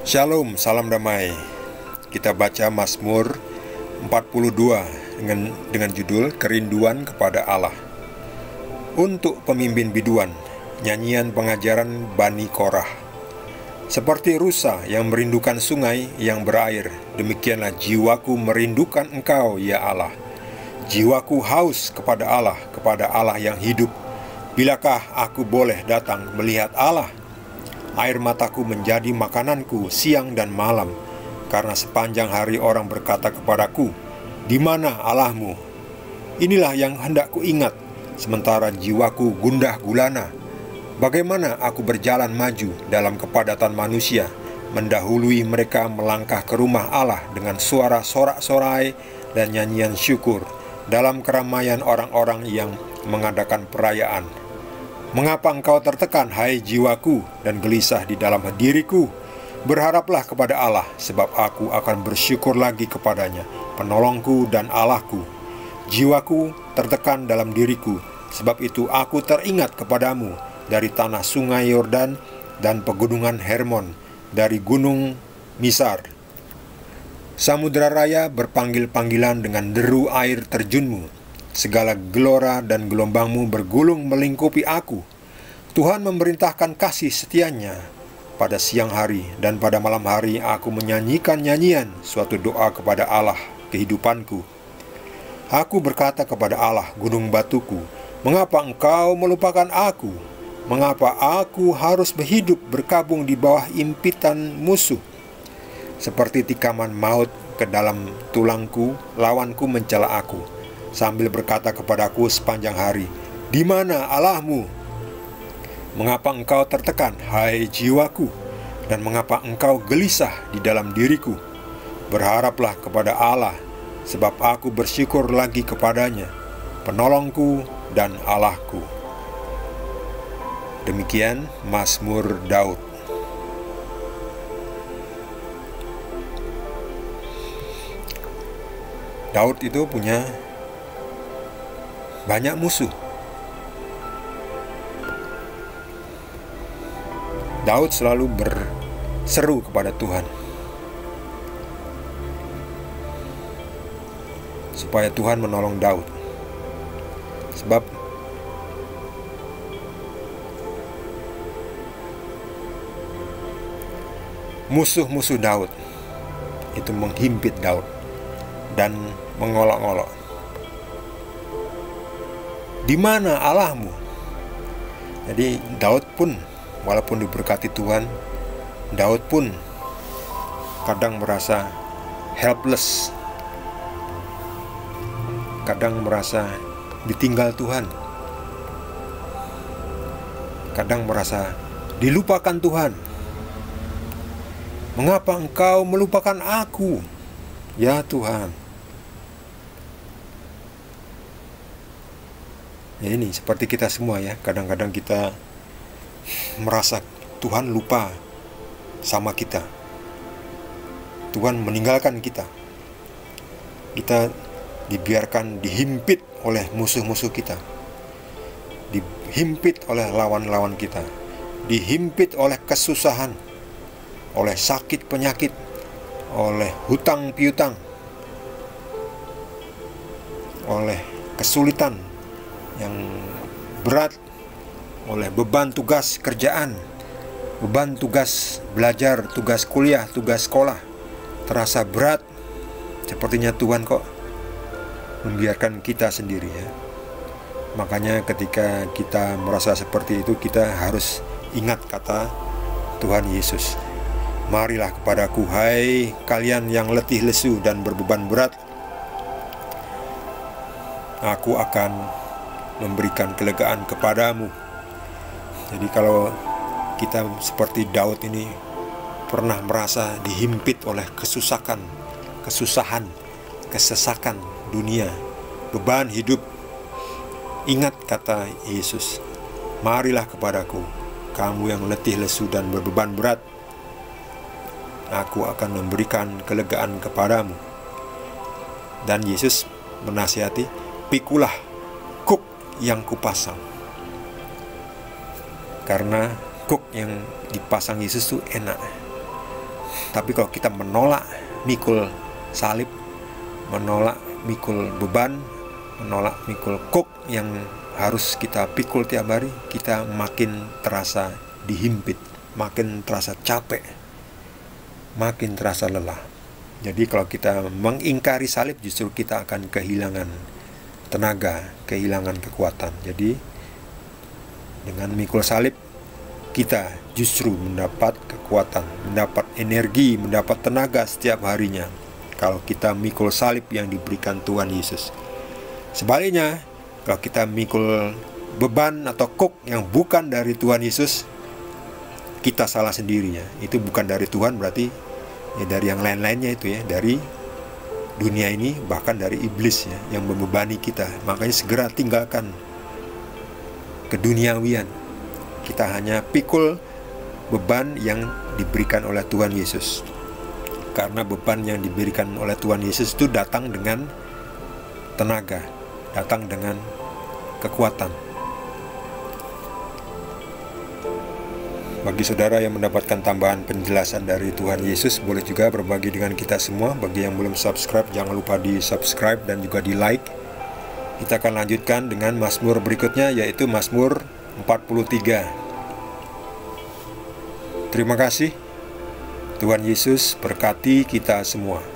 Shalom, salam damai. Kita baca Mazmur 42 dengan judul Kerinduan kepada Allah. Untuk pemimpin biduan, nyanyian pengajaran Bani Korah. Seperti rusa yang merindukan sungai yang berair, demikianlah jiwaku merindukan Engkau, ya Allah. Jiwaku haus kepada Allah yang hidup. Bilakah aku boleh datang melihat Allah? Air mataku menjadi makananku siang dan malam, karena sepanjang hari orang berkata kepadaku, "Di mana Allahmu?" Inilah yang hendak ku ingat, sementara jiwaku gundah gulana. Bagaimana aku berjalan maju dalam kepadatan manusia, mendahului mereka melangkah ke rumah Allah dengan suara sorak-sorai dan nyanyian syukur, dalam keramaian orang-orang yang mengadakan perayaan. Mengapa engkau tertekan, hai jiwaku, dan gelisah di dalam diriku? Berharaplah kepada Allah, sebab aku akan bersyukur lagi kepadanya, penolongku dan Allahku. Jiwaku tertekan dalam diriku, sebab itu aku teringat kepadamu dari tanah sungai Yordan dan pegunungan Hermon, dari gunung Misar. Samudra raya berpanggil-panggilan dengan deru air terjunmu. Segala gelora dan gelombangmu bergulung melingkupi aku. Tuhan memerintahkan kasih setianya. Pada siang hari dan pada malam hari aku menyanyikan nyanyian, suatu doa kepada Allah kehidupanku. Aku berkata kepada Allah, gunung batuku, "Mengapa engkau melupakan aku? Mengapa aku harus berhidup berkabung di bawah impitan musuh? Seperti tikaman maut ke dalam tulangku, lawanku mencela aku, sambil berkata kepadaku sepanjang hari, 'Di mana Allahmu?' Mengapa engkau tertekan, hai jiwaku? Dan mengapa engkau gelisah di dalam diriku? Berharaplah kepada Allah, sebab aku bersyukur lagi kepadanya, penolongku dan Allahku." Demikian Mazmur Daud. Daud itu punya banyak musuh. Daud selalu berseru kepada Tuhan supaya Tuhan menolong Daud. Sebab musuh-musuh Daud itu menghimpit Daud dan mengolok-olok. "Di mana Allahmu?" Jadi Daud pun, walaupun diberkati Tuhan, Daud pun kadang merasa helpless, kadang merasa ditinggal Tuhan, kadang merasa dilupakan Tuhan. "Mengapa engkau melupakan aku, ya Tuhan?" Ya, ini seperti kita semua ya, kadang-kadang kita merasa Tuhan lupa sama kita, Tuhan meninggalkan kita. Kita dibiarkan dihimpit oleh musuh-musuh kita, dihimpit oleh lawan-lawan kita, dihimpit oleh kesusahan, oleh sakit penyakit, oleh hutang piutang, oleh kesulitan yang berat, oleh beban tugas kerjaan, beban tugas belajar, tugas kuliah, tugas sekolah. Terasa berat. Sepertinya Tuhan kok membiarkan kita sendiri ya. Makanya ketika kita merasa seperti itu, kita harus ingat kata Tuhan Yesus, "Marilah kepadaku, hai kalian yang letih lesu dan berbeban berat, aku akan memberikan kelegaan kepadamu." Jadi kalau kita seperti Daud ini pernah merasa dihimpit oleh kesusahan, kesesakan dunia, beban hidup, ingat kata Yesus, "Marilah kepadaku, kamu yang letih lesu dan berbeban berat, aku akan memberikan kelegaan kepadamu." Dan Yesus menasihati, "Pikulah kuk yang kupasang." Karena kuk yang dipasang Yesus itu enak. Tapi kalau kita menolak mikul salib, menolak mikul beban, menolak mikul kuk yang harus kita pikul tiap hari, kita makin terasa dihimpit, makin terasa capek, makin terasa lelah. Jadi kalau kita mengingkari salib, justru kita akan kehilangan tenaga, kehilangan kekuatan. Jadi dengan mikul salib, kita justru mendapat kekuatan, mendapat energi, mendapat tenaga setiap harinya kalau kita mikul salib yang diberikan Tuhan Yesus. Sebaliknya, kalau kita mikul beban atau kuk yang bukan dari Tuhan Yesus, kita salah sendirinya. Itu bukan dari Tuhan, berarti ya dari yang lain-lainnya itu ya, dari dunia ini, bahkan dari iblis ya, yang membebani kita. Makanya segera tinggalkan keduniawian. Kita hanya pikul beban yang diberikan oleh Tuhan Yesus. Karena beban yang diberikan oleh Tuhan Yesus itu datang dengan tenaga, datang dengan kekuatan. Bagi saudara yang mendapatkan tambahan penjelasan dari Tuhan Yesus, boleh juga berbagi dengan kita semua. Bagi yang belum subscribe, jangan lupa di subscribe dan juga di like. Kita akan lanjutkan dengan Mazmur berikutnya, yaitu Mazmur 43. Terima kasih. Tuhan Yesus berkati kita semua.